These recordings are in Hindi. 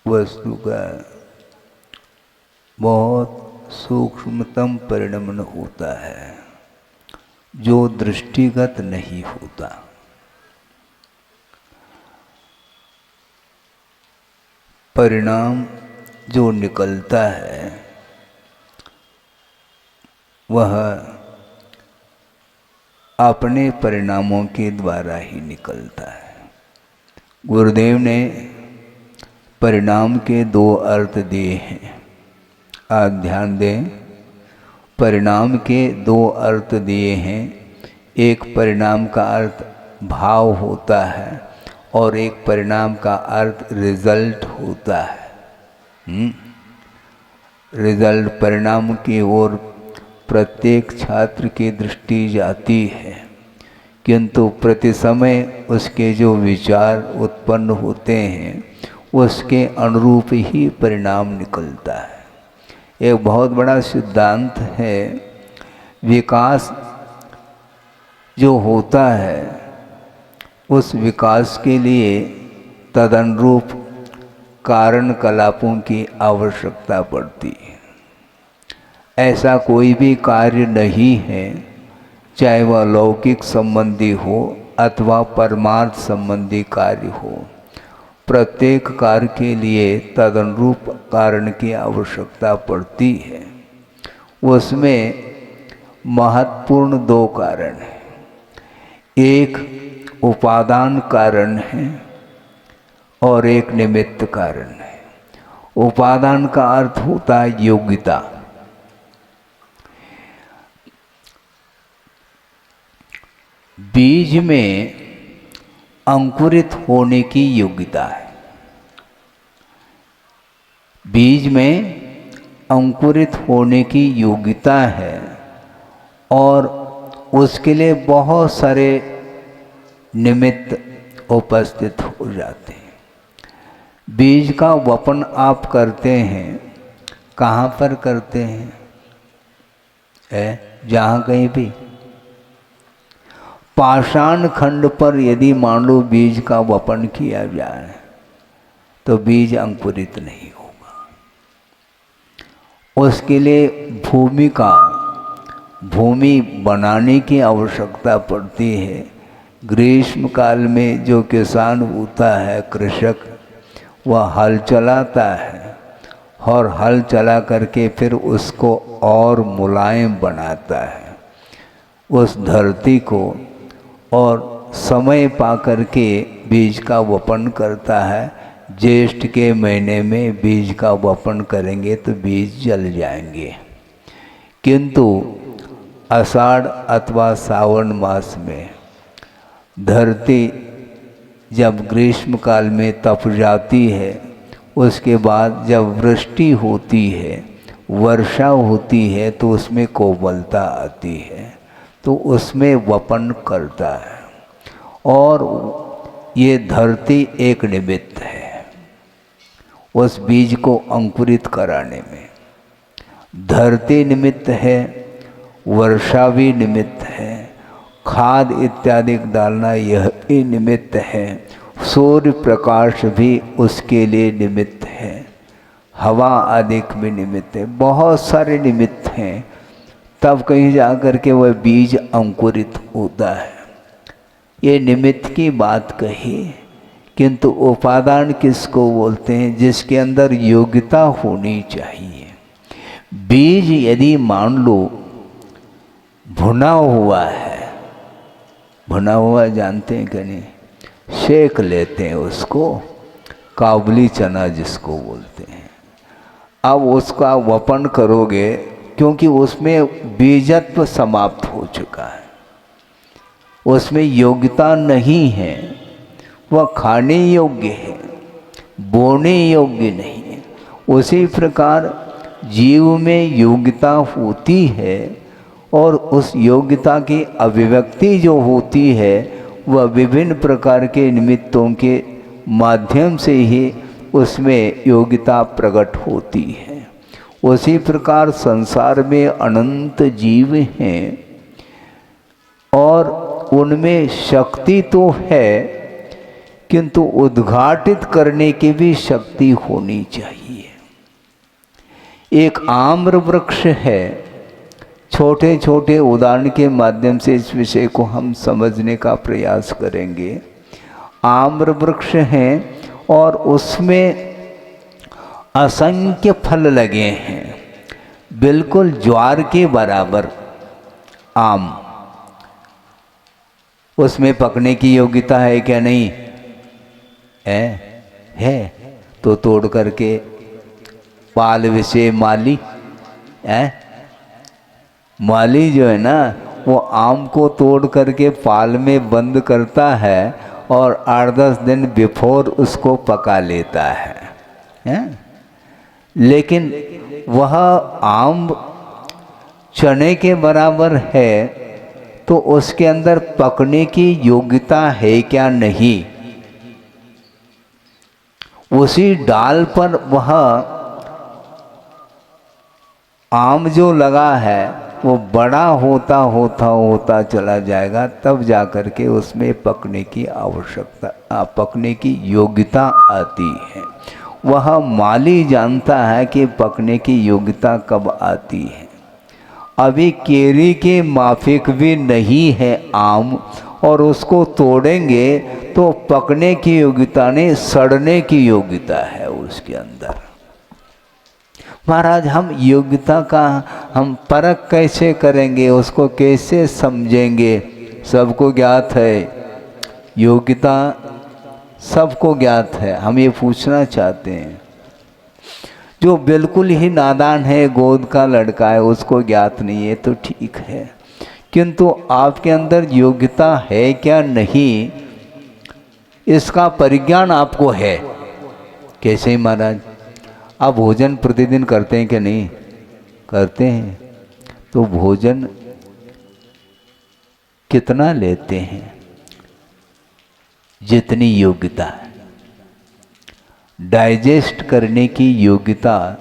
वस्तु का बहुत सूक्ष्मतम परिणमन होता है जो दृष्टिगत नहीं होता। परिणाम जो निकलता है वह अपने परिणामों के द्वारा ही निकलता है। गुरुदेव ने परिणाम के दो अर्थ दिए हैं। आप ध्यान दें, परिणाम के दो अर्थ दिए हैं। एक परिणाम का अर्थ भाव होता है और एक परिणाम का अर्थ रिजल्ट होता है। रिजल्ट परिणाम की ओर प्रत्येक छात्र की दृष्टि जाती है, किंतु प्रति समय उसके जो विचार उत्पन्न होते हैं उसके अनुरूप ही परिणाम निकलता है। एक बहुत बड़ा सिद्धांत है, विकास जो होता है उस विकास के लिए तदनुरूप कारण कलापों की आवश्यकता पड़ती है। ऐसा कोई भी कार्य नहीं है, चाहे वह लौकिक संबंधी हो अथवा परमार्थ संबंधी कार्य हो, प्रत्येक कार्य के लिए तदनुरूप कारण की आवश्यकता पड़ती है। उसमें महत्वपूर्ण दो कारण हैं। एक उपादान कारण है और एक निमित्त कारण है। उपादान का अर्थ होता है योग्यता। बीज में अंकुरित होने की योग्यता है। बीज में अंकुरित होने की योग्यता है और उसके लिए बहुत सारे निमित्त उपस्थित हो जाते हैं। बीज का वपन आप करते हैं, कहाँ पर करते हैं? जहाँ कहीं भी पाषाण खंड पर यदि मान लो बीज का वपन किया जाए तो बीज अंकुरित नहीं होगा। उसके लिए भूमि बनाने की आवश्यकता पड़ती है। ग्रीष्म काल में जो किसान होता है, कृषक, वह हल चलाता है और हल चला करके फिर उसको और मुलायम बनाता है उस धरती को, और समय पा करके बीज का वपन करता है। ज्येष्ठ के महीने में बीज का वपन करेंगे तो बीज जल जाएंगे, किंतु आषाढ़ अथवा सावन मास में धरती जब ग्रीष्म काल में तप जाती है, उसके बाद जब वृष्टि होती है, वर्षा होती है, तो उसमें कोमलता आती है, तो उसमें वपन करता है। और ये धरती एक निमित्त है उस बीज को अंकुरित कराने में। धरती निमित्त है, वर्षा भी निमित्त है, खाद इत्यादि डालना यह भी निमित्त है, सूर्य प्रकाश भी उसके लिए निमित्त है, हवा आदि भी निमित्त है, बहुत सारे निमित्त हैं, तब कहीं जा कर के वह बीज अंकुरित होता है। ये निमित्त की बात कही, किंतु उपादान किसको बोलते हैं? जिसके अंदर योग्यता होनी चाहिए। बीज यदि मान लो भुना हुआ है, भुना हुआ जानते हैं कि नहीं? सेक लेते हैं उसको, काबुली चना जिसको बोलते हैं। अब उसका वपन करोगे, क्योंकि उसमें बीजत्व समाप्त हो चुका है, उसमें योग्यता नहीं है, वह खाने योग्य है, बोने योग्य नहीं है। उसी प्रकार जीव में योग्यता होती है और उस योग्यता की अभिव्यक्ति जो होती है वह विभिन्न प्रकार के निमित्तों के माध्यम से ही उसमें योग्यता प्रकट होती है। उसी प्रकार संसार में अनंत जीव हैं और उनमें शक्ति तो है, किंतु उद्घाटित करने की भी शक्ति होनी चाहिए। एक आम्र वृक्ष है, छोटे छोटे उदाहरण के माध्यम से इस विषय को हम समझने का प्रयास करेंगे। आम्र वृक्ष है और उसमें असंख्य फल लगे हैं, बिल्कुल ज्वार के बराबर आम। उसमें पकने की योग्यता है क्या? नहीं है तो तोड़ करके पाल विषय माली माली जो है ना, वो आम को तोड़ करके पाल में बंद करता है और 8-10 दिन बिफोर उसको पका लेता है? लेकिन वह आम चने के बराबर है तो उसके अंदर पकने की योग्यता है क्या? नहीं। उसी डाल पर वह आम जो लगा है वो बड़ा होता होता होता चला जाएगा, तब जाकर के उसमें पकने की आवश्यकता, पकने की योग्यता आती है। वह माली जानता है कि पकने की योग्यता कब आती है। अभी केरी के माफिक भी नहीं है आम, और उसको तोड़ेंगे तो पकने की योग्यता नहीं, सड़ने की योग्यता है उसके अंदर। महाराज, हम योग्यता का हम परख कैसे करेंगे, उसको कैसे समझेंगे? सबको ज्ञात है योग्यता, सबको ज्ञात है। हम ये पूछना चाहते हैं, जो बिल्कुल ही नादान है, गोद का लड़का है, उसको ज्ञात नहीं है तो ठीक है, किंतु आपके अंदर योग्यता है क्या नहीं, इसका परिज्ञान आपको है। कैसे महाराज? आप भोजन प्रतिदिन करते हैं कि नहीं करते हैं? तो भोजन कितना लेते हैं? जितनी योग्यता है। डाइजेस्ट करने की योग्यता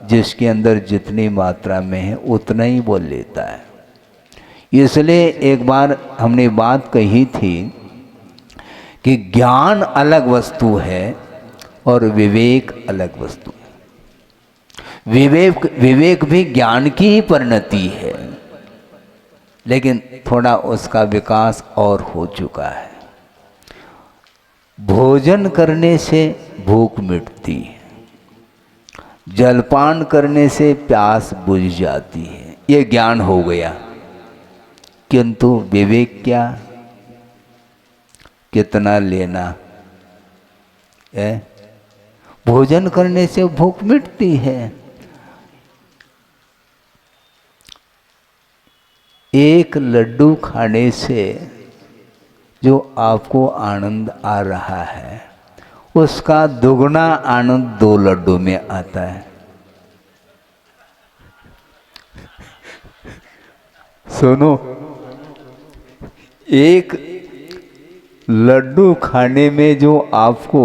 जिसके अंदर जितनी मात्रा में है उतना ही वो लेता है। इसलिए एक बार हमने बात कही थी कि ज्ञान अलग वस्तु है और विवेक अलग वस्तु है। विवेक भी ज्ञान की ही परिणति है, लेकिन थोड़ा उसका विकास और हो चुका है। भोजन करने से भूख मिटती है, जलपान करने से प्यास बुझ जाती है, ये ज्ञान हो गया। किंतु विवेक क्या? कितना लेना है? भोजन करने से भूख मिटती है। एक लड्डू खाने से जो आपको आनंद आ रहा है, उसका दुगना आनंद 2 लड्डू में आता है। सुनो, एक लड्डू खाने में जो आपको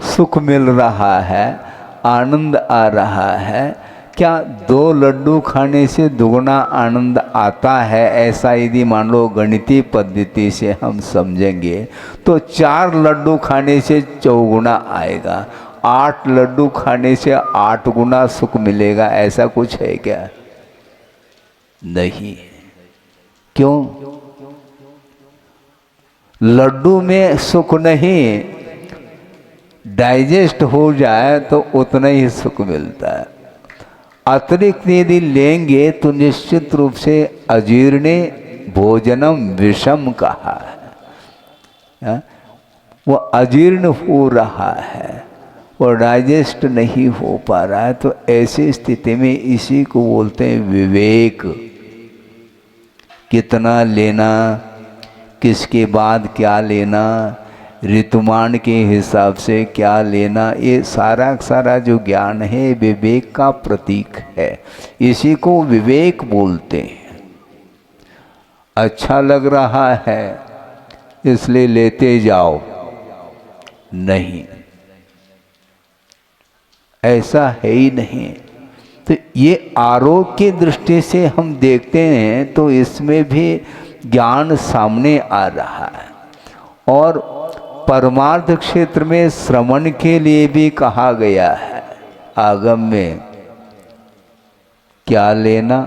सुख मिल रहा है, आनंद आ रहा है, क्या 2 लड्डू खाने से दुगना आनंद आता है? ऐसा यदि मान लो गणितीय पद्धति से हम समझेंगे तो 4 लड्डू खाने से 4 गुना आएगा, 8 लड्डू खाने से 8 गुना सुख मिलेगा। ऐसा कुछ है क्या? नहीं। क्यों? लड्डू में सुख नहीं, डाइजेस्ट हो जाए तो उतना ही सुख मिलता है। अतिरिक्त यदि लेंगे तो निश्चित रूप से अजीर्णे भोजनम विषम कहा है, वो अजीर्ण हो रहा है, वो डाइजेस्ट नहीं हो पा रहा है। तो ऐसी स्थिति में इसी को बोलते हैं विवेक। कितना लेना, किसके बाद क्या लेना, ऋतुमान के हिसाब से क्या लेना, ये सारा सारा जो ज्ञान है विवेक का प्रतीक है। इसी को विवेक बोलते हैं। अच्छा लग रहा है इसलिए लेते जाओ, नहीं, ऐसा है ही नहीं। तो ये आरोग्य की दृष्टि से हम देखते हैं तो इसमें भी ज्ञान सामने आ रहा है। और परमार्थ क्षेत्र में श्रवण के लिए भी कहा गया है आगम में, क्या लेना,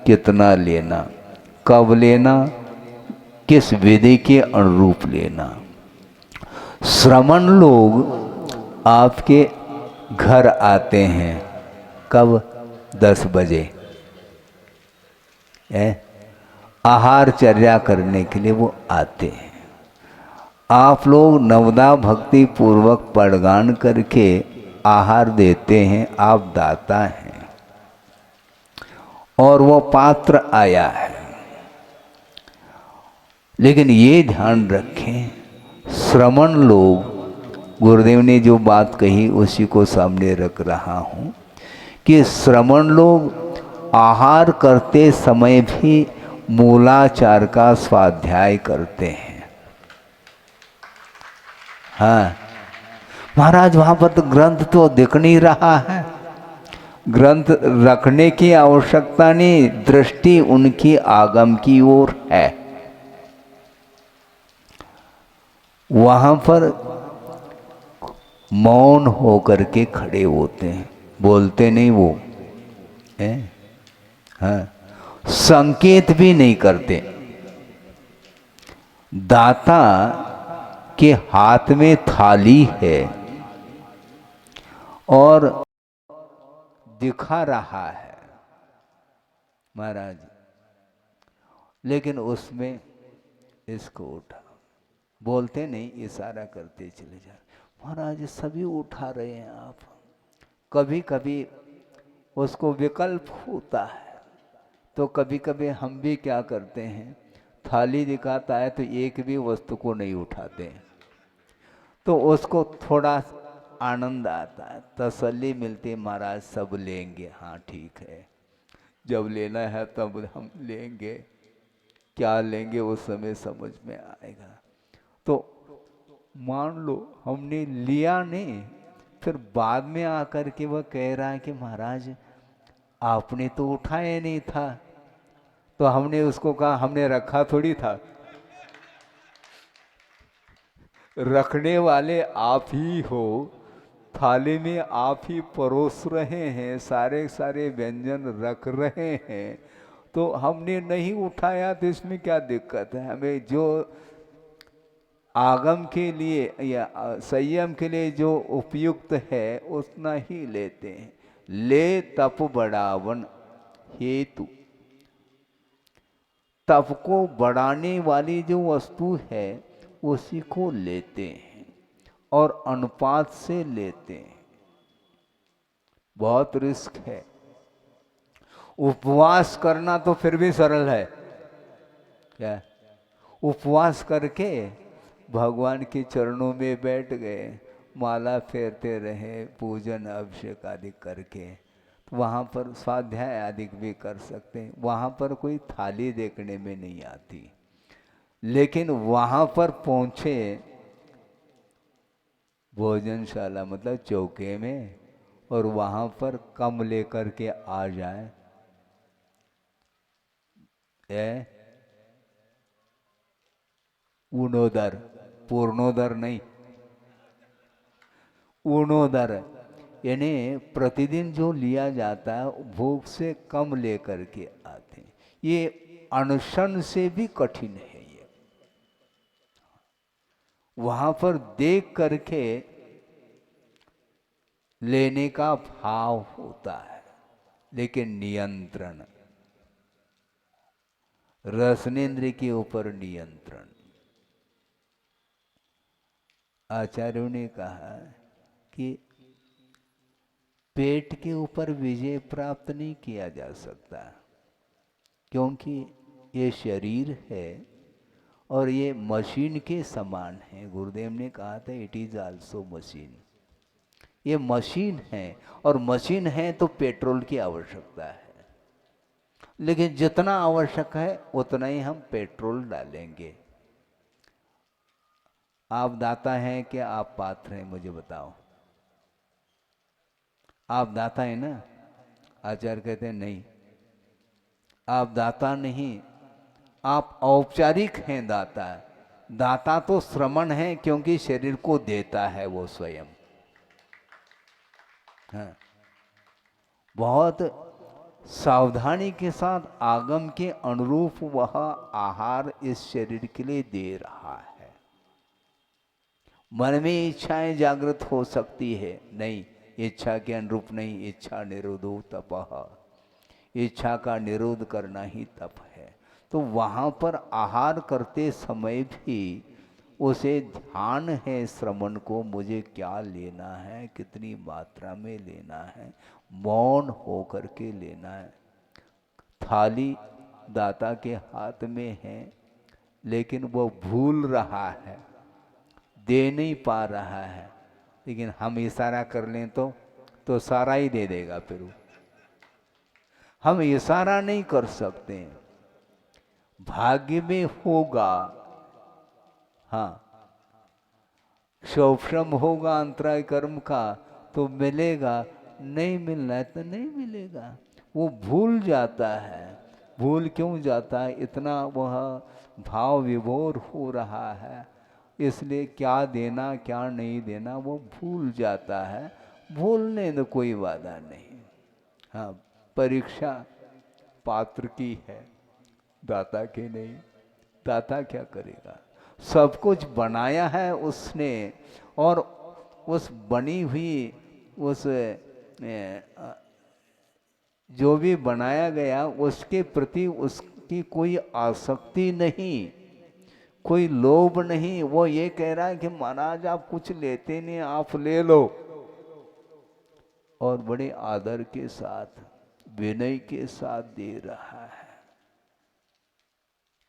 कितना लेना, कब लेना, किस विधि के अनुरूप लेना। श्रमण लोग आपके घर आते हैं कब? 10 बजे आहार चर्या करने के लिए वो आते हैं। आप लोग नवदा भक्ति पूर्वक पड़गान करके आहार देते हैं, आप दाता हैं और वो पात्र आया है। लेकिन ये ध्यान रखें, श्रमण लोग, गुरुदेव ने जो बात कही उसी को सामने रख रहा हूँ कि श्रमण लोग आहार करते समय भी मूलाचार का स्वाध्याय करते हैं। हाँ महाराज, वहाँ पर तो ग्रंथ तो दिख नहीं रहा है। ग्रंथ रखने की आवश्यकता नहीं, दृष्टि उनकी आगम की ओर है। वहाँ पर मौन होकर के खड़े होते हैं, बोलते नहीं वो है। हाँ, संकेत भी नहीं करते। दाता के हाथ में थाली है और दिखा रहा है महाराज, लेकिन उसमें इसको उठा, बोलते नहीं, इशारा करते चले जा। महाराज सभी उठा रहे हैं आप। कभी कभी उसको विकल्प होता है, तो कभी कभी हम भी क्या करते हैं, थाली दिखाता है तो एक भी वस्तु को नहीं उठाते हैं, तो उसको थोड़ा आनंद आता है, तसल्ली मिलती है, महाराज सब लेंगे। हाँ ठीक है, जब लेना है तब हम लेंगे, क्या लेंगे उस समय समझ में आएगा। तो मान लो हमने लिया नहीं, फिर बाद में आकर के वह कह रहा है कि महाराज आपने तो उठाया नहीं था। तो हमने उसको कहा, हमने रखा थोड़ी था, रखने वाले आप ही हो, थाली में आप ही परोस रहे हैं, सारे सारे व्यंजन रख रहे हैं, तो हमने नहीं उठाया तो इसमें क्या दिक्कत है। हमें जो आगम के लिए या संयम के लिए जो उपयुक्त है उतना ही लेते हैं। ले तप बढ़ावन हेतु, तप को बढ़ाने वाली जो वस्तु है उसी को लेते हैं और अनुपात से लेते हैं। बहुत रिस्क है। उपवास करना तो फिर भी सरल है, क्या उपवास करके भगवान के चरणों में बैठ गए, माला फेरते रहे, पूजन अभिषेक आदि करके, तो वहाँ पर स्वाध्याय आदि भी कर सकते हैं। वहाँ पर कोई थाली देखने में नहीं आती, लेकिन वहाँ पर पहुँचे भोजनशाला मतलब चौके में, और वहाँ पर कम लेकर के आ जाए, ऊर्णोदर, पूर्णोदर नहीं, ऊर्णोदर, यानी प्रतिदिन जो लिया जाता है भूख से कम लेकर के आते हैं। ये अनशन से भी कठिन है। ये वहाँ पर देख करके लेने का भाव होता है, लेकिन नियंत्रण, रसनेन्द्र के ऊपर नियंत्रण। आचार्यों ने कहा कि पेट के ऊपर विजय प्राप्त नहीं किया जा सकता, क्योंकि ये शरीर है और ये मशीन के समान है। गुरुदेव ने कहा था इट इज आल्सो मशीन। ये मशीन है और मशीन है तो पेट्रोल की आवश्यकता है, लेकिन जितना आवश्यक है उतना ही हम पेट्रोल डालेंगे। आप दाता हैं कि आप पात्र हैं, मुझे बताओ। आप दाता हैं ना? आचार्य कहते हैं नहीं, आप दाता नहीं, आप औपचारिक हैं दाता। दाता तो श्रमण है, क्योंकि शरीर को देता है वो स्वयं। हाँ, बहुत सावधानी के साथ आगम के अनुरूप वह आहार इस शरीर के लिए दे रहा है। मन में इच्छाएं जागृत हो सकती है, नहीं, इच्छा के अनुरूप नहीं। इच्छा निरोधो तपः, इच्छा का निरोध करना ही तप है। तो वहाँ पर आहार करते समय भी उसे ध्यान है श्रवण को, मुझे क्या लेना है, कितनी मात्रा में लेना है, मौन होकर के लेना है। थाली दाता के हाथ में है, लेकिन वो भूल रहा है, दे नहीं पा रहा है। लेकिन हम इशारा कर लें तो सारा ही दे देगा। फिर वो हम इशारा नहीं कर सकते, भाग्य में होगा। हाँ, शौश्रम होगा अंतराय कर्म का तो मिलेगा, नहीं मिलना है तो नहीं मिलेगा। वो भूल जाता है। भूल क्यों जाता है? इतना वह भाव विभोर हो रहा है, इसलिए क्या देना क्या नहीं देना वो भूल जाता है। भूलने तो कोई बाधा नहीं। हाँ, परीक्षा पात्र की है, दाता की नहीं। दाता क्या करेगा? सब कुछ बनाया है उसने, और उस बनी हुई उस जो भी बनाया गया उसके प्रति उसकी कोई आसक्ति नहीं, कोई लोभ नहीं। वो ये कह रहा है कि महाराज आप कुछ लेते नहीं, आप ले लो। और बड़े आदर के साथ, विनय के साथ दे रहा है,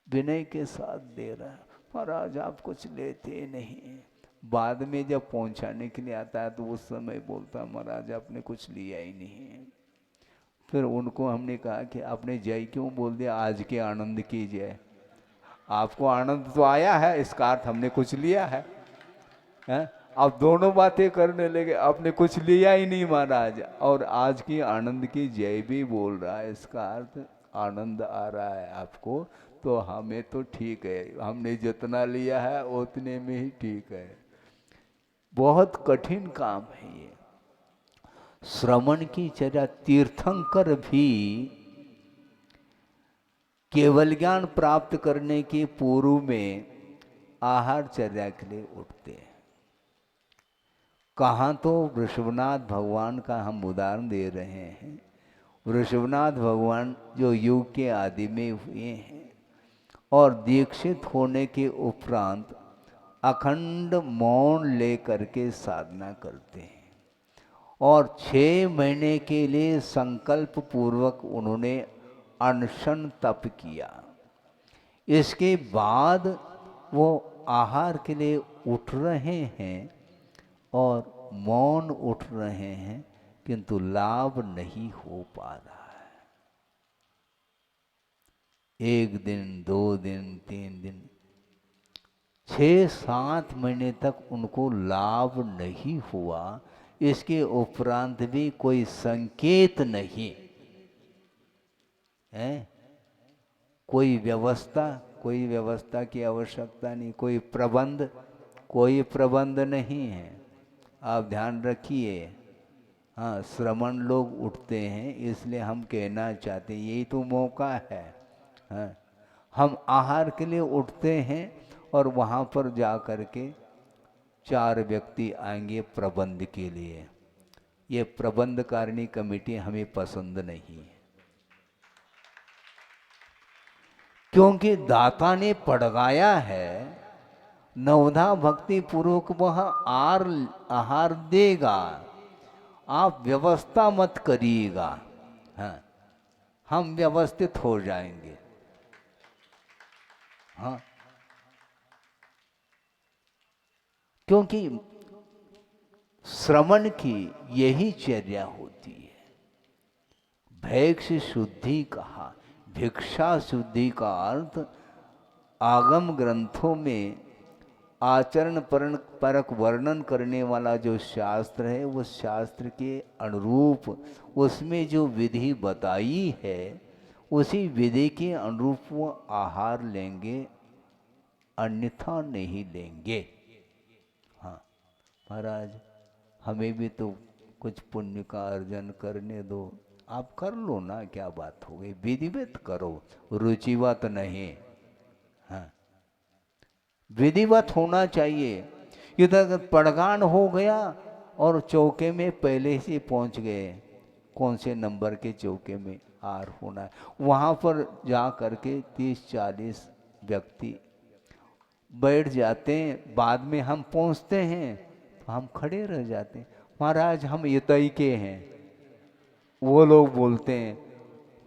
विनय के साथ दे रहा है। महाराज आप कुछ लेते नहीं। बाद में जब पहुंचाने के लिए आता है तो उस समय बोलता महाराज आपने कुछ लिया ही नहीं। फिर उनको हमने कहा कि आपने जय क्यों बोल दिया? आज के आनंद की जय। आपको आनंद तो आया है, इसका अर्थ हमने कुछ लिया है, हैं? आप दोनों बातें करने लगे, आपने कुछ लिया ही नहीं महाराज, और आज की आनंद की जय भी बोल रहा है, इसका अर्थ आनंद आ रहा है आपको। तो हमें तो ठीक है, हमने जितना लिया है उतने में ही ठीक है। बहुत कठिन काम है ये श्रवण की चर्या। तीर्थंकर भी केवल ज्ञान प्राप्त करने के पूर्व में आहार चर्या के लिए उठते हैं। कहाँ तो वृषभनाथ भगवान का हम उदाहरण दे रहे हैं। वृषभनाथ भगवान जो युग के आदि में हुए हैं और दीक्षित होने के उपरांत अखंड मौन लेकर के साधना करते हैं, और 6 महीने के लिए संकल्प पूर्वक उन्होंने अनशन तप किया। इसके बाद वो आहार के लिए उठ रहे हैं और मौन उठ रहे हैं, किंतु लाभ नहीं हो पा रहा है। 1 दिन 2 दिन 3 दिन 6-7 महीने तक उनको लाभ नहीं हुआ। इसके उपरांत भी कोई संकेत नहीं है, कोई व्यवस्था की आवश्यकता नहीं, कोई प्रबंध नहीं है। आप ध्यान रखिए। हाँ, श्रमण लोग उठते हैं, इसलिए हम कहना चाहते हैं यही तो मौका है। हाँ, हम आहार के लिए उठते हैं और वहाँ पर जा कर के 4 व्यक्ति आएंगे प्रबंध के लिए। ये प्रबंधकारिणी कमेटी हमें पसंद नहीं है, क्योंकि दाता ने पड़गाया है। नवधा भक्ति पूर्वक वह आहार देगा, आप व्यवस्था मत करिएगा। हाँ, हम व्यवस्थित हो जाएंगे। हाँ, क्योंकि श्रवण की यही चर्या होती है। भैक्ष शुद्धि कहा, भिक्षा शुद्धि का अर्थ आगम ग्रंथों में आचरण परक वर्णन करने वाला जो शास्त्र है, वो शास्त्र के अनुरूप उसमें जो विधि बताई है, उसी विधि के अनुरूप वो आहार लेंगे अन्यथा नहीं लेंगे। हाँ महाराज, हमें भी तो कुछ पुण्य का अर्जन करने दो। आप कर लो ना, क्या बात हो गई, विधिवत करो, रुचिवत नहीं। हाँ विधिवत होना चाहिए। इधर पड़गान हो गया और चौके में पहले से पहुंच गए, कौन से नंबर के चौके में आर होना है, वहाँ पर जा करके 30-40 व्यक्ति बैठ जाते हैं। बाद में हम पहुँचते हैं तो हम खड़े रह जाते हैं, महाराज हम इतई के हैं। वो लोग बोलते हैं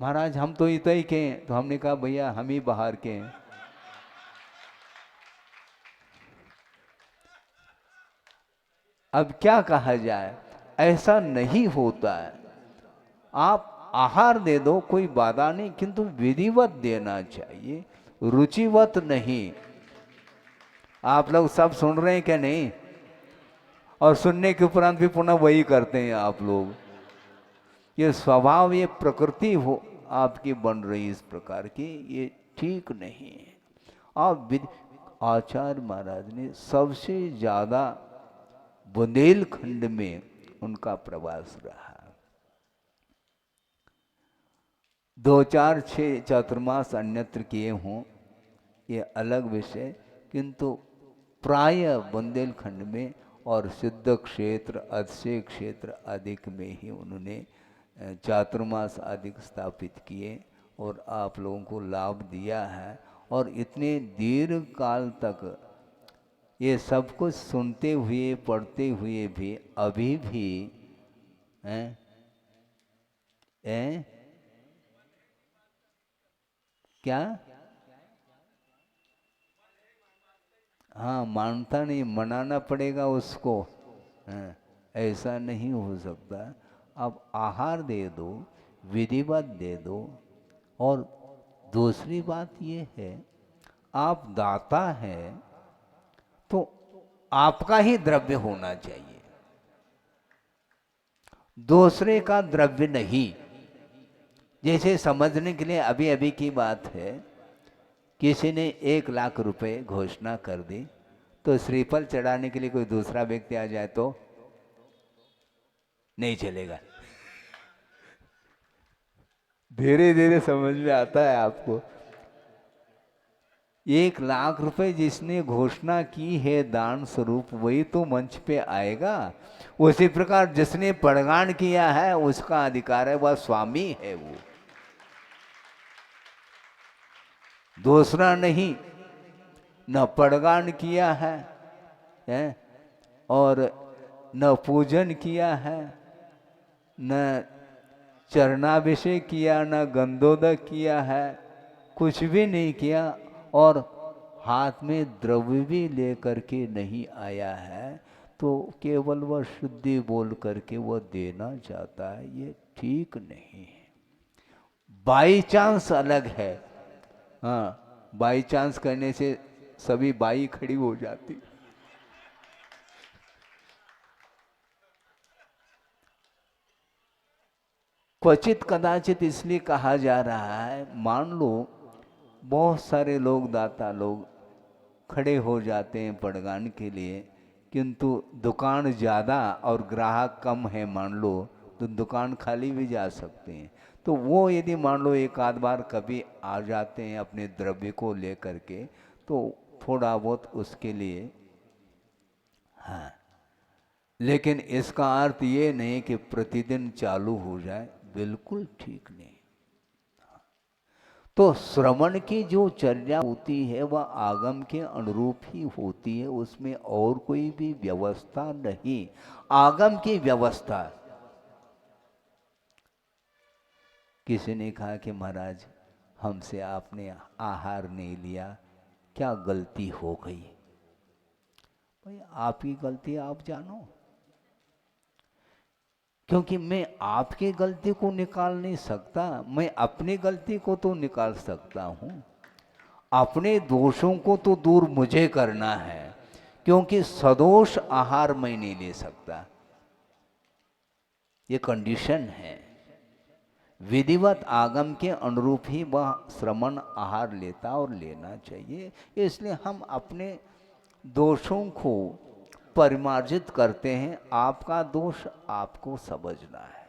महाराज हम तो इतई के हैं। तो हमने कहा भैया हम ही बाहर के हैं। अब क्या कहा जाए, ऐसा नहीं होता है। आप आहार दे दो, कोई बाधा नहीं, किंतु विधिवत देना चाहिए, रुचिवत नहीं। आप लोग सब सुन रहे हैं क्या नहीं? और सुनने के उपरांत भी पुनः वही करते हैं आप लोग। ये स्वभाव, ये प्रकृति हो आपकी बन रही इस प्रकार की, ये ठीक नहीं है। आप आचार्य महाराज ने सबसे ज्यादा बुंदेलखंड में उनका प्रवास रहा। 2-4-6 चातुर्मास अन्यत्र किए हों, ये अलग विषय, किंतु प्राय बुंदेलखंड में और सिद्ध क्षेत्र, अतिशय क्षेत्र अधिक में ही उन्होंने चातुर्मास अधिक स्थापित किए और आप लोगों को लाभ दिया है। और इतने दीर्घ काल तक ये सब कुछ सुनते हुए पढ़ते हुए भी अभी भी हैं क्या, हाँ मानता नहीं, मनाना पड़ेगा उसको। हाँ, ऐसा नहीं हो सकता। अब आहार दे दो, विधिवत दे दो। और दूसरी बात ये है, आप दाता है तो आपका ही द्रव्य होना चाहिए, दूसरे का द्रव्य नहीं। जैसे समझने के लिए अभी अभी की बात है, किसी ने 1 लाख रुपए घोषणा कर दी, तो श्रीफल चढ़ाने के लिए कोई दूसरा व्यक्ति आ जाए तो नहीं चलेगा। धीरे धीरे समझ में आता है आपको। 1 लाख रुपए जिसने घोषणा की है दान स्वरूप, वही तो मंच पे आएगा। उसी प्रकार जिसने पड़गान किया है उसका अधिकार है, वह स्वामी है, वो दूसरा नहीं। न पड़गान किया है और न पूजन किया है, न चरणाभिषेक किया, न गंधोदक किया है, कुछ भी नहीं किया। और हाथ में द्रव्य भी लेकर के नहीं आया है, तो केवल वह शुद्धि बोल करके वह देना चाहता है, ये ठीक नहीं है। बाई चांस अलग है। हाँ, बाई चांस करने से सभी बाई खड़ी हो जाती। क्वचित कदाचित इसलिए कहा जा रहा है, मान लो बहुत सारे लोग, दाता लोग खड़े हो जाते हैं पड़गान के लिए, किंतु दुकान ज़्यादा और ग्राहक कम है मान लो, तो दुकान खाली भी जा सकते हैं। तो वो यदि मान लो एक आध बार कभी आ जाते हैं अपने द्रव्य को लेकर के, तो थोड़ा बहुत उसके लिए, हाँ, लेकिन इसका अर्थ ये नहीं कि प्रतिदिन चालू हो जाए, बिल्कुल ठीक नहीं। तो श्रवण की जो चर्या होती है वह आगम के अनुरूप ही होती है, उसमें और कोई भी व्यवस्था नहीं, आगम की व्यवस्था। किसी ने कहा कि महाराज हमसे आपने आहार नहीं लिया, क्या गलती हो गई? भाई आपकी गलती आप जानो, क्योंकि मैं आपकी गलती को निकाल नहीं सकता, मैं अपनी गलती को तो निकाल सकता हूँ। अपने दोषों को तो दूर मुझे करना है, क्योंकि सदोष आहार मैं नहीं ले सकता, ये कंडीशन है। विधिवत आगम के अनुरूप ही वह श्रमण आहार लेता और लेना चाहिए। इसलिए हम अपने दोषों को परिमार्जित करते हैं। आपका दोष आपको समझना है,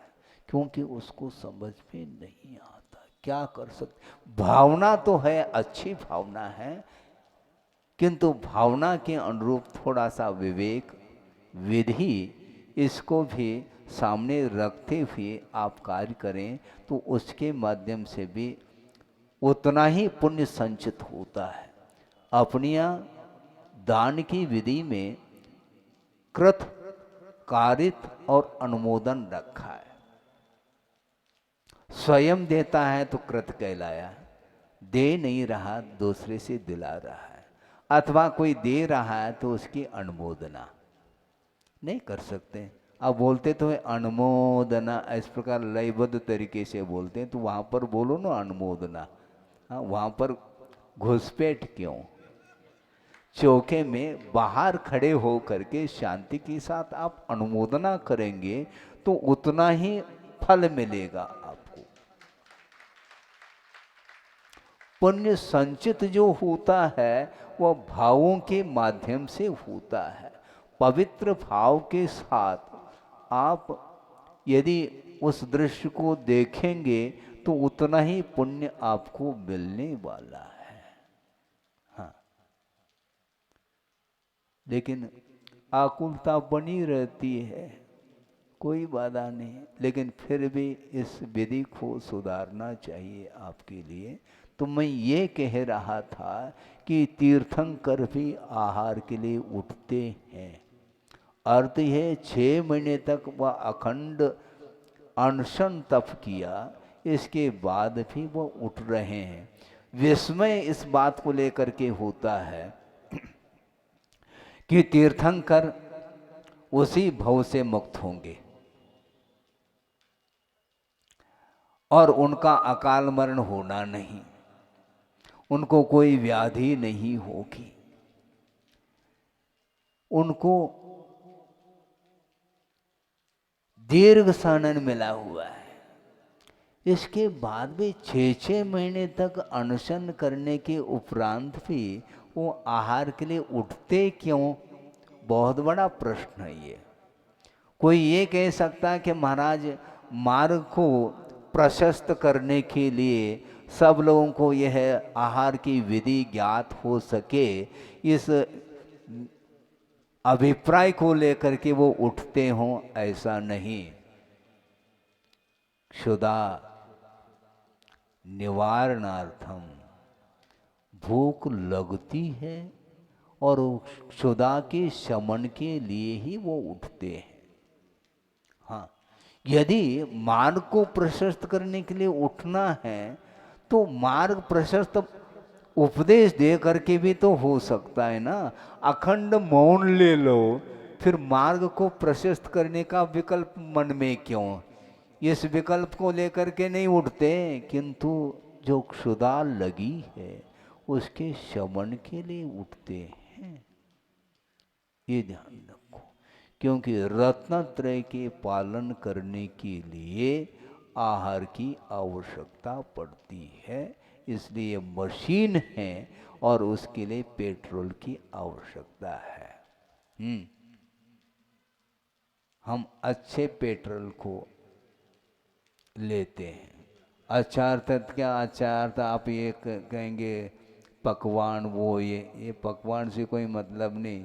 क्योंकि उसको समझ में नहीं आता, क्या कर सकते। भावना तो है, अच्छी भावना है, किंतु भावना के अनुरूप थोड़ा सा विवेक, विधि, इसको भी सामने रखते हुए आप कार्य करें तो उसके माध्यम से भी उतना ही पुण्य संचित होता है। अपनिया दान की विधि में कृत, कारित और अनुमोदन रखा है। स्वयं देता है तो कृत कहलाया, दे नहीं रहा दूसरे से दिला रहा है, अथवा कोई दे रहा है तो उसकी अनुमोदना नहीं कर सकते। अब बोलते तो है अनुमोदना, इस प्रकार लयबद्ध तरीके से बोलते हैं, तो वहाँ पर बोलो ना अनुमोदना। हाँ, वहाँ पर घुसपैठ क्यों? चौके में बाहर खड़े हो करके शांति के साथ आप अनुमोदना करेंगे तो उतना ही फल मिलेगा आपको। पुण्य संचित जो होता है वह भावों के माध्यम से होता है। पवित्र भाव के साथ आप यदि उस दृश्य को देखेंगे तो उतना ही पुण्य आपको मिलने वाला है। हाँ, लेकिन आकुलता बनी रहती है, कोई बाधा नहीं, लेकिन फिर भी इस विधि को सुधारना चाहिए आपके लिए। तो मैं ये कह रहा था कि तीर्थंकर भी आहार के लिए उठते हैं। अर्थ है 6 महीने तक वह अखंड अनशन तप किया, इसके बाद भी वह उठ रहे हैं। विस्मय इस बात को लेकर के होता है कि तीर्थंकर उसी भव से मुक्त होंगे और उनका अकाल मरण होना नहीं, उनको कोई व्याधि नहीं होगी, उनको दीर्घ सानन मिला हुआ है। इसके बाद भी 6-6 महीने तक अनशन करने के उपरांत भी वो आहार के लिए उठते क्यों? बहुत बड़ा प्रश्न है ये। कोई ये कह सकता है कि महाराज मार्ग को प्रशस्त करने के लिए सब लोगों को यह आहार की विधि ज्ञात हो सके, इस अभिप्राय को लेकर के वो उठते हों, ऐसा नहीं। क्षुधा निवारणार्थम भूख लगती है और क्षुधा के शमन के लिए ही वो उठते हैं। हाँ, यदि मार्ग को प्रशस्त करने के लिए उठना है तो मार्ग प्रशस्त उपदेश दे करके भी तो हो सकता है ना। अखंड मौन ले लो, फिर मार्ग को प्रशस्त करने का विकल्प मन में क्यों? इस विकल्प को लेकर के नहीं उठते, किंतु जो क्षुधा लगी है उसके शमन के लिए उठते हैं। ये ध्यान रखो, क्योंकि रत्नत्रय के पालन करने के लिए आहार की आवश्यकता पड़ती है, इसलिए मशीन है और उसके लिए पेट्रोल की आवश्यकता है। हम अच्छे पेट्रोल को लेते हैं। अच्छा अर्थात क्या? अच्छा अर्थ आप ये कहेंगे पकवान, वो ये पकवान से कोई मतलब नहीं,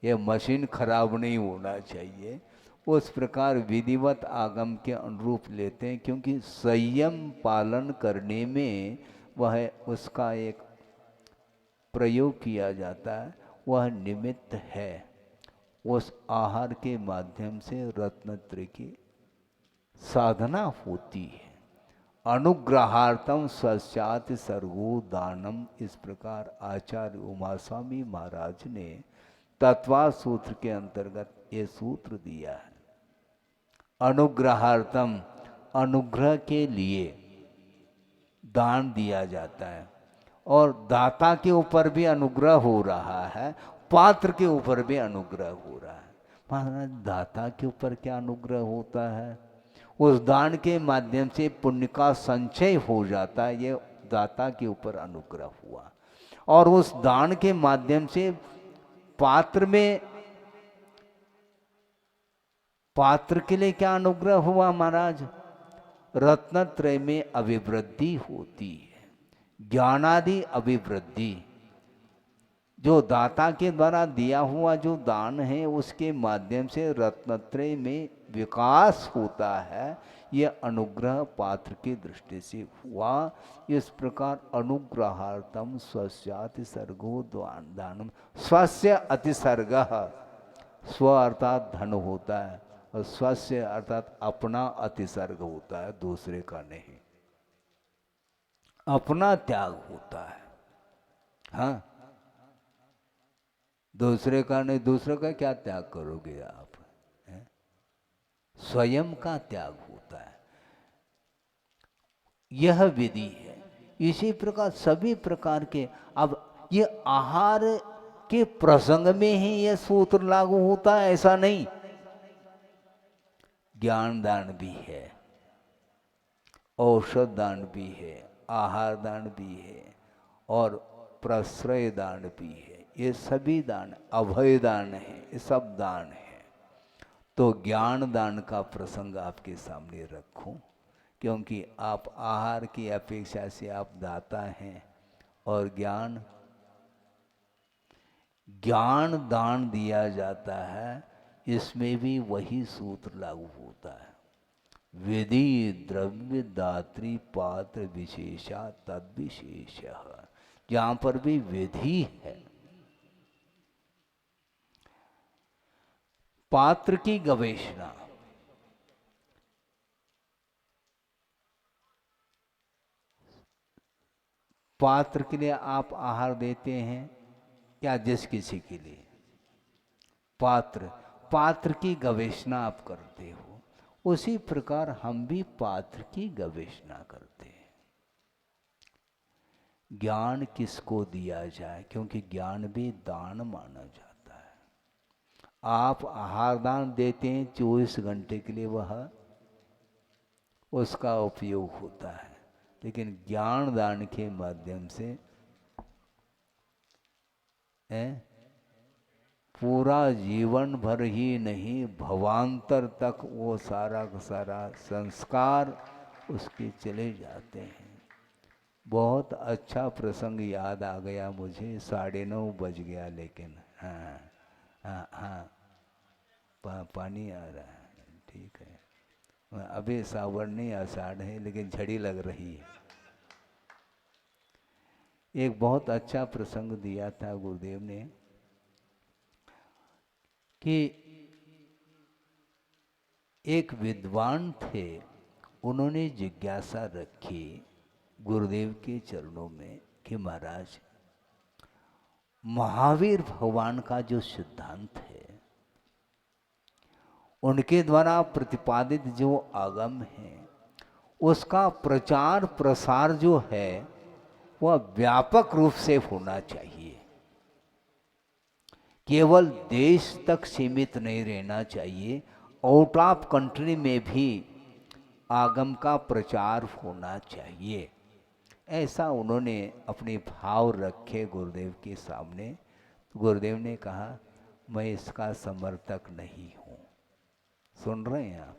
ये मशीन खराब नहीं होना चाहिए। उस प्रकार विधिवत आगम के अनुरूप लेते हैं, क्योंकि संयम पालन करने में वह उसका एक प्रयोग किया जाता है, वह निमित्त है। उस आहार के माध्यम से रत्नत्रय की साधना होती है। अनुग्रहार्थम सश्चात सर्गो दानम, इस प्रकार आचार्य उमा स्वामी महाराज ने तत्वा सूत्र के अंतर्गत ये सूत्र दिया है। अनुग्रहार्थम, अनुग्रह के लिए दान दिया जाता है, और दाता के ऊपर भी अनुग्रह हो रहा है, पात्र के ऊपर भी अनुग्रह हो रहा है। महाराज दाता के ऊपर क्या अनुग्रह होता है? उस दान के माध्यम से पुण्य का संचय हो जाता है। ये दाता के ऊपर अनुग्रह हुआ। और उस दान के माध्यम से पात्र के लिए क्या अनुग्रह हुआ महाराज? रत्नत्रय में अभिवृद्धि होती है, ज्ञानादि अभिवृद्धि। जो दाता के द्वारा दिया हुआ जो दान है उसके माध्यम से रत्नत्रय में विकास होता है। यह अनुग्रह पात्र की दृष्टि से हुआ। इस प्रकार अनुग्रहार्थम स्वस्यातिसर्गो दानम। स्वस्य अतिसर्गः, स्व अर्थात धन होता है और स्वस्य अर्थात अपना अतिसर्ग होता है, दूसरे का नहीं। अपना त्याग होता है। हाँ, दूसरे का नहीं। दूसरे का क्या त्याग करोगे आप? स्वयं का त्याग होता है। यह विधि है। इसी प्रकार सभी प्रकार के, अब ये आहार के प्रसंग में ही यह सूत्र लागू होता है ऐसा नहीं। ज्ञान दान भी है, औषध दान भी है, आहार दान भी है और प्रश्रय दान भी है। ये सभी दान, अभय दान है, ये सब दान है। तो ज्ञान दान का प्रसंग आपके सामने रखूं, क्योंकि आप आहार की अपेक्षा से आप दाता हैं। और ज्ञान दान दिया जाता है, इसमें भी वही सूत्र लागू होता है। विधि द्रव्य दात्री पात्र विशेषा तद विशेष। जहाँ पर भी विधि है, पात्र की गवेषणा। पात्र के लिए आप आहार देते हैं क्या? जिस किसी के लिए पात्र की गवेषणा आप करते हो, उसी प्रकार हम भी पात्र की गवेषणा करते हैं। ज्ञान किसको दिया जाए, क्योंकि ज्ञान भी दान माना जाता है। आप आहार दान देते हैं 24 घंटे के लिए, वह उसका उपयोग होता है। लेकिन ज्ञान दान के माध्यम से पूरा जीवन भर ही नहीं, भवांतर तक वो सारा का सारा संस्कार उसके चले जाते हैं। बहुत अच्छा प्रसंग याद आ गया मुझे। 9:30 बज गया, लेकिन हाँ हाँ हाँ, पानी आ रहा है, ठीक है। अभी सावन नहीं, आषाढ़ है, लेकिन झड़ी लग रही है। एक बहुत अच्छा प्रसंग दिया था गुरुदेव ने कि एक विद्वान थे, उन्होंने जिज्ञासा रखी गुरुदेव के चरणों में कि महाराज, महावीर भगवान का जो सिद्धांत है, उनके द्वारा प्रतिपादित जो आगम है, उसका प्रचार प्रसार जो है वह व्यापक रूप से होना चाहिए। केवल देश तक सीमित नहीं रहना चाहिए, आउट ऑफ कंट्री में भी आगम का प्रचार होना चाहिए। ऐसा उन्होंने अपने भाव रखे गुरुदेव के सामने। गुरुदेव ने कहा, मैं इसका समर्थक नहीं हूँ। सुन रहे हैं आप?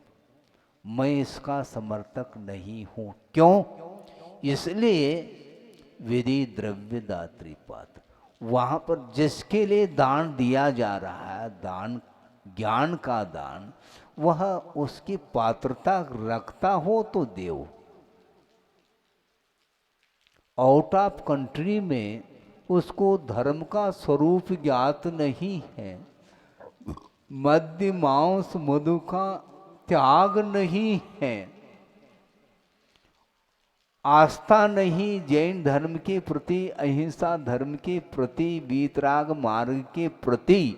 मैं इसका समर्थक नहीं हूँ। क्यों? इसलिए विधि द्रव्य दात्री पात्र, वहाँ पर जिसके लिए दान दिया जा रहा है, दान ज्ञान का दान, वह उसकी पात्रता रखता हो तो देव। आउट ऑफ कंट्री में उसको धर्म का स्वरूप ज्ञात नहीं है, मद्य मांस मधु का त्याग नहीं है, आस्था नहीं जैन धर्म के प्रति, अहिंसा धर्म के प्रति, वीतराग मार्ग के प्रति,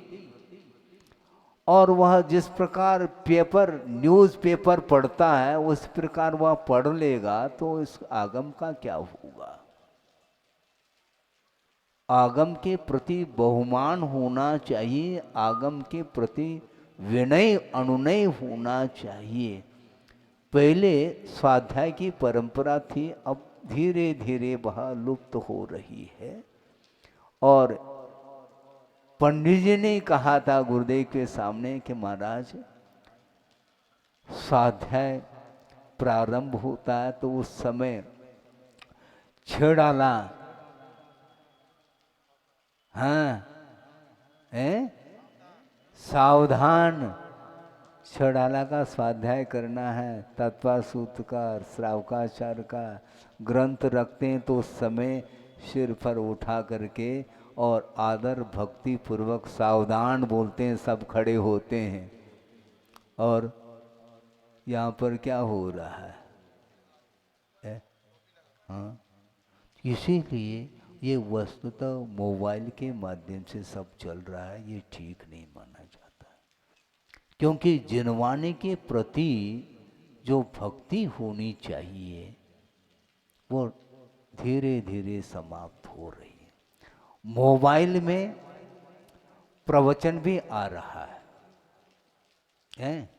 और वह जिस प्रकार न्यूज़पेपर पढ़ता है उस प्रकार वह पढ़ लेगा, तो इस आगम का क्या होगा? आगम के प्रति बहुमान होना चाहिए, आगम के प्रति विनय अनुनय होना चाहिए। पहले स्वाध्याय की परंपरा थी, अब धीरे धीरे वह लुप्त हो रही है। और पंडित जी ने कहा था गुरुदेव के सामने कि महाराज स्वाध्याय प्रारंभ होता है तो उस समय छेड़ाला, हाँ है, सावधान, छेड़ाला का स्वाध्याय करना है। तत्वा सूत्र का, श्रावकाचार्य का ग्रंथ रखते हैं तो उस समय सिर पर उठा करके और आदर भक्ति पूर्वक सावधान बोलते हैं, सब खड़े होते हैं। और यहाँ पर क्या हो रहा है? हाँ, इसीलिए ये वस्तुतः मोबाइल के माध्यम से सब चल रहा है, ये ठीक नहीं माना जाता। क्योंकि जिनवाने के प्रति जो भक्ति होनी चाहिए वो धीरे धीरे समाप्त हो रही है। मोबाइल में प्रवचन भी आ रहा है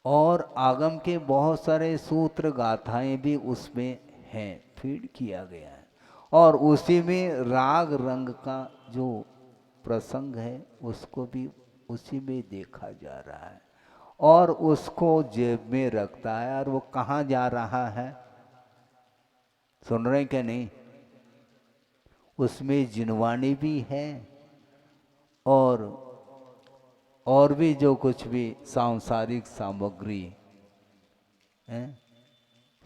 और आगम के बहुत सारे सूत्र गाथाएं भी उसमें हैं, फीड किया गया है। और उसी में राग रंग का जो प्रसंग है उसको भी उसी में देखा जा रहा है और उसको जेब में रखता है। और वो कहाँ जा रहा है, सुन रहे क्या नहीं? उसमें जिनवानी भी है और भी जो कुछ भी सांसारिक सामग्री है,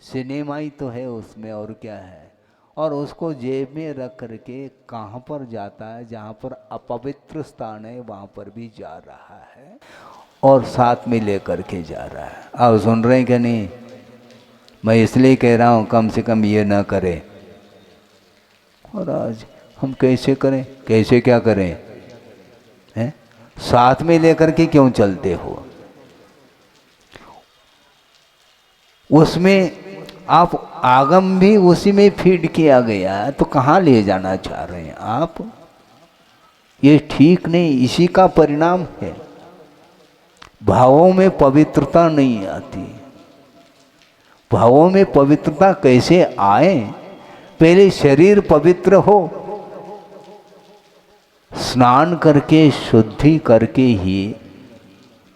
सिनेमाई तो है उसमें, और क्या है। और उसको जेब में रख करके कहाँ पर जाता है, जहाँ पर अपवित्र स्थान है वहाँ पर भी जा रहा है और साथ में लेकर के जा रहा है। आप सुन रहे हैं क्या नहीं? मैं इसलिए कह रहा हूँ कम से कम ये ना करें। और आज हम कैसे करें, कैसे क्या करें हैं? साथ में लेकर के क्यों चलते हो? उसमें आप आगम भी उसी में फीड किया गया है, तो कहाँ ले जाना चाह रहे हैं आप? ये ठीक नहीं, इसी का परिणाम है। भावों में पवित्रता नहीं आती। भावों में पवित्रता कैसे आए? पहले शरीर पवित्र हो, स्नान करके शुद्धि करके ही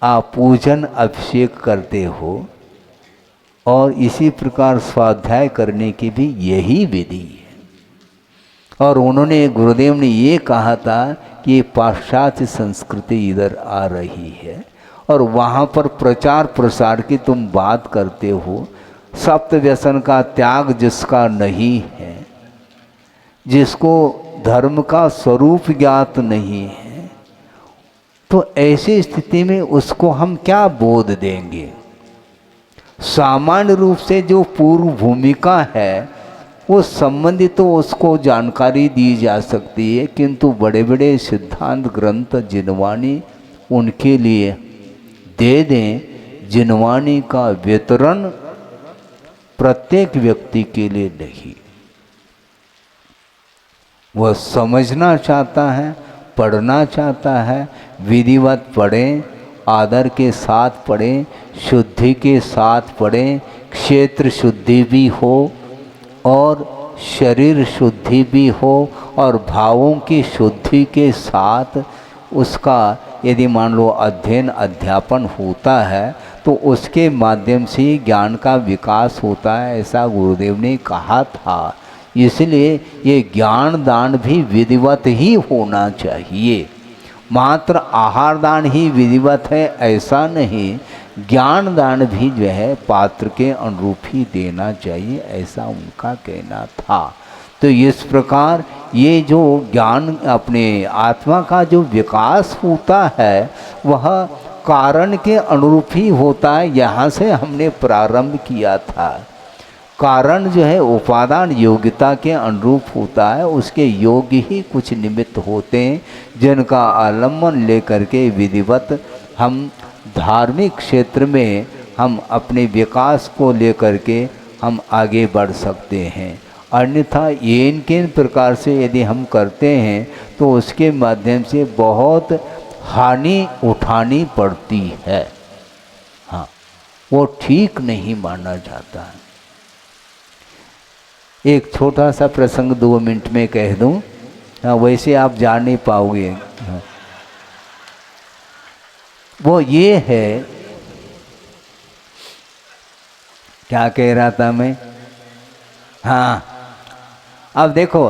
आप पूजन अभिषेक करते हो। और इसी प्रकार स्वाध्याय करने की भी यही विधि है। और उन्होंने, गुरुदेव ने ये कहा था कि पाश्चात्य संस्कृति इधर आ रही है और वहाँ पर प्रचार प्रसार की तुम बात करते हो। सप्त व्यसन का त्याग जिसका नहीं है, जिसको धर्म का स्वरूप ज्ञात नहीं है, तो ऐसी स्थिति में उसको हम क्या बोध देंगे? सामान्य रूप से जो पूर्व भूमिका है वो संबंधित तो उसको जानकारी दी जा सकती है, किंतु बड़े बड़े सिद्धांत ग्रंथ जिनवानी उनके लिए दे दें। जिनवानी का वितरण प्रत्येक व्यक्ति के लिए नहीं। वह समझना चाहता है, पढ़ना चाहता है, विधिवत पढ़ें, आदर के साथ पढ़ें, शुद्धि के साथ पढ़ें, क्षेत्र शुद्धि भी हो और शरीर शुद्धि भी हो और भावों की शुद्धि के साथ उसका यदि मान लो अध्ययन अध्यापन होता है तो उसके माध्यम से ज्ञान का विकास होता है, ऐसा गुरुदेव ने कहा था। इसलिए ये ज्ञान दान भी विधिवत ही होना चाहिए। मात्र आहार दान ही विधिवत है ऐसा नहीं, ज्ञान दान भी जो है पात्र के अनुरूप ही देना चाहिए, ऐसा उनका कहना था। तो इस प्रकार ये जो ज्ञान अपने आत्मा का जो विकास होता है वह कारण के अनुरूप ही होता है। यहाँ से हमने प्रारंभ किया था। कारण जो है उपादान योग्यता के अनुरूप होता है, उसके योग्य ही कुछ निमित्त होते हैं जिनका आलम्बन लेकर के विधिवत हम धार्मिक क्षेत्र में हम अपने विकास को लेकर के हम आगे बढ़ सकते हैं। अन्यथा ये इनके प्रकार से यदि हम करते हैं तो उसके माध्यम से बहुत हानि उठानी पड़ती है। हाँ, वो ठीक नहीं माना जाता है। एक छोटा सा प्रसंग 2 मिनट में कह दूं, हाँ, वैसे आप जान नहीं पाओगे। हाँ। वो ये है, क्या कह रहा था मैं, हाँ, अब देखो,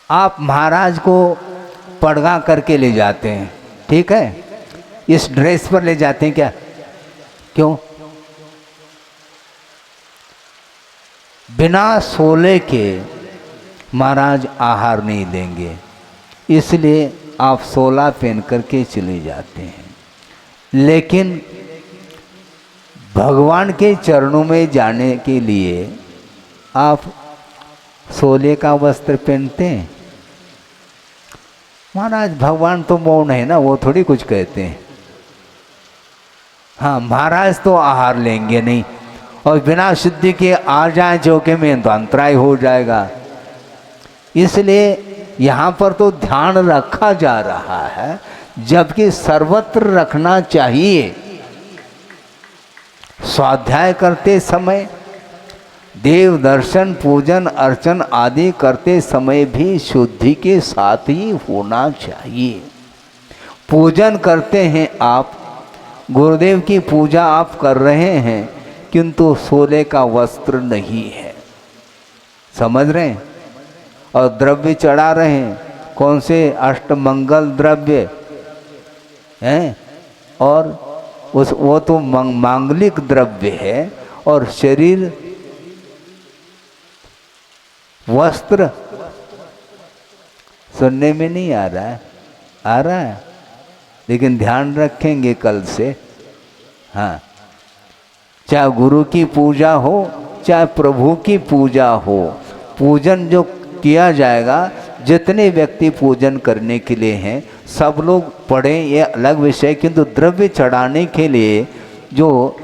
आप महाराज को पड़गा करके ले जाते हैं, ठीक है, इस ड्रेस पर ले जाते हैं क्या? क्यों? बिना सोले के महाराज आहार नहीं देंगे, इसलिए आप सोला पहन करके चले जाते हैं। लेकिन भगवान के चरणों में जाने के लिए आप सोले का वस्त्र पहनते हैं? महाराज भगवान तो मौन है ना, वो थोड़ी कुछ कहते हैं। हाँ, महाराज तो आहार लेंगे नहीं, और बिना शुद्धि के आ जाए चौके में तो अंतराय हो जाएगा। इसलिए यहाँ पर तो ध्यान रखा जा रहा है, जबकि सर्वत्र रखना चाहिए। स्वाध्याय करते समय, देव दर्शन पूजन अर्चन आदि करते समय भी शुद्धि के साथ ही होना चाहिए। पूजन करते हैं आप, गुरुदेव की पूजा आप कर रहे हैं, किंतु सोले का वस्त्र नहीं है, समझ रहे हैं? और द्रव्य चढ़ा रहे हैं, कौन से अष्टमंगल द्रव्य हैं, और वो तो मांगलिक द्रव्य है, और शरीर वस्त्र सुनने में नहीं आ रहा है, आ रहा है, लेकिन ध्यान रखेंगे कल से। हाँ, चाहे गुरु की पूजा हो, चाहे प्रभु की पूजा हो, पूजन जो किया जाएगा, जितने व्यक्ति पूजन करने के लिए हैं सब लोग पढ़ें, ये अलग विषय, किंतु द्रव्य चढ़ाने के लिए जो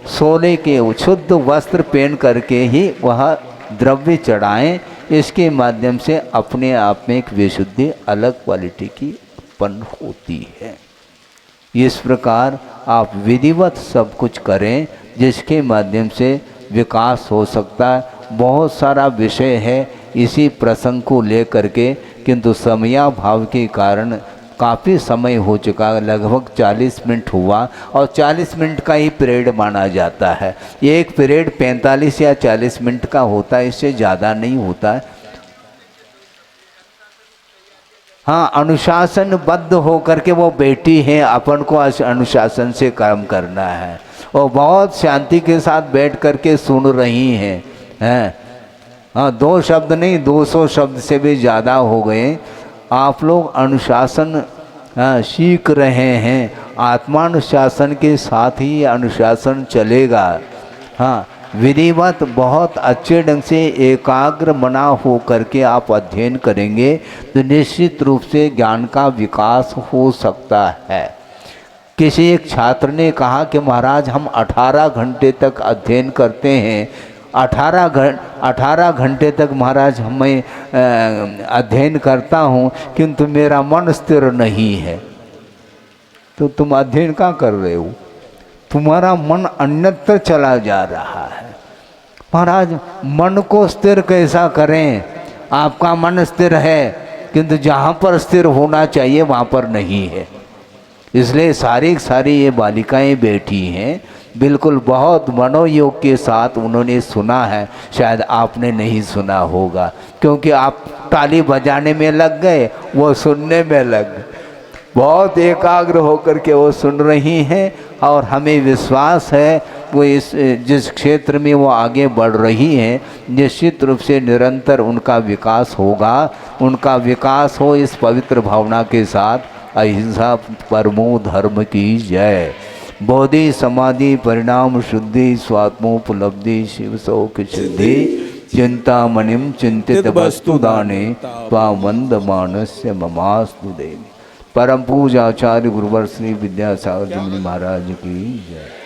सोने के शुद्ध वस्त्र पहन करके ही वह द्रव्य चढ़ाएं, इसके माध्यम से अपने आप में एक विशुद्धि अलग क्वालिटी की उत्पन्न होती है। इस प्रकार आप विधिवत सब कुछ करें, जिसके माध्यम से विकास हो सकता है। बहुत सारा विषय है इसी प्रसंग को लेकर के, किंतु समयाभाव के कारण काफ़ी समय हो चुका, लगभग 40 मिनट हुआ, और 40 मिनट का ही पीरियड माना जाता है। एक पीरियड 45 या 40 मिनट का होता है, इससे ज़्यादा नहीं होता है। हाँ, अनुशासनबद्ध होकर के वो बैठी हैं, अपन को अनुशासन से काम करना है, और बहुत शांति के साथ बैठ करके सुन रही हैं। हाँ, 2 शब्द नहीं, 200 शब्द से भी ज़्यादा हो गए। आप लोग अनुशासन सीख रहे हैं, आत्मानुशासन के साथ ही अनुशासन चलेगा। हाँ, विधिवत बहुत अच्छे ढंग से एकाग्र मना हो करके आप अध्ययन करेंगे तो निश्चित रूप से ज्ञान का विकास हो सकता है। किसी एक छात्र ने कहा कि महाराज हम 18 घंटे तक अध्ययन करते हैं, 18 घंटे तक महाराज मैं अध्ययन करता हूँ, किंतु मेरा मन स्थिर नहीं है। तो तुम अध्ययन क्या कर रहे हो? तुम्हारा मन अन्यत्र चला जा रहा है। महाराज मन को स्थिर कैसा करें? आपका मन स्थिर है, किंतु जहाँ पर स्थिर होना चाहिए वहाँ पर नहीं है। इसलिए सारी ये बालिकाएं बैठी हैं, बिल्कुल बहुत मनोयोग के साथ उन्होंने सुना है। शायद आपने नहीं सुना होगा, क्योंकि आप ताली बजाने में लग गए, वो सुनने में लग गए। बहुत एकाग्र होकर के वो सुन रही हैं, और हमें विश्वास है वो जिस क्षेत्र में वो आगे बढ़ रही हैं, निश्चित रूप से निरंतर उनका विकास होगा। उनका विकास हो इस पवित्र भावना के साथ। अहिंसा परमो धर्म की जय। बोधि समाधि परिणाम शुद्धि स्वात्मोपलब्धि शिव सौख सिद्धि चिंतामणिम चिंतित वस्तु दाने पावंद मानस्य ममास्तु देवी। परम पूज्य आचार्य गुरुवर श्री विद्यासागर जी महाराज की जय।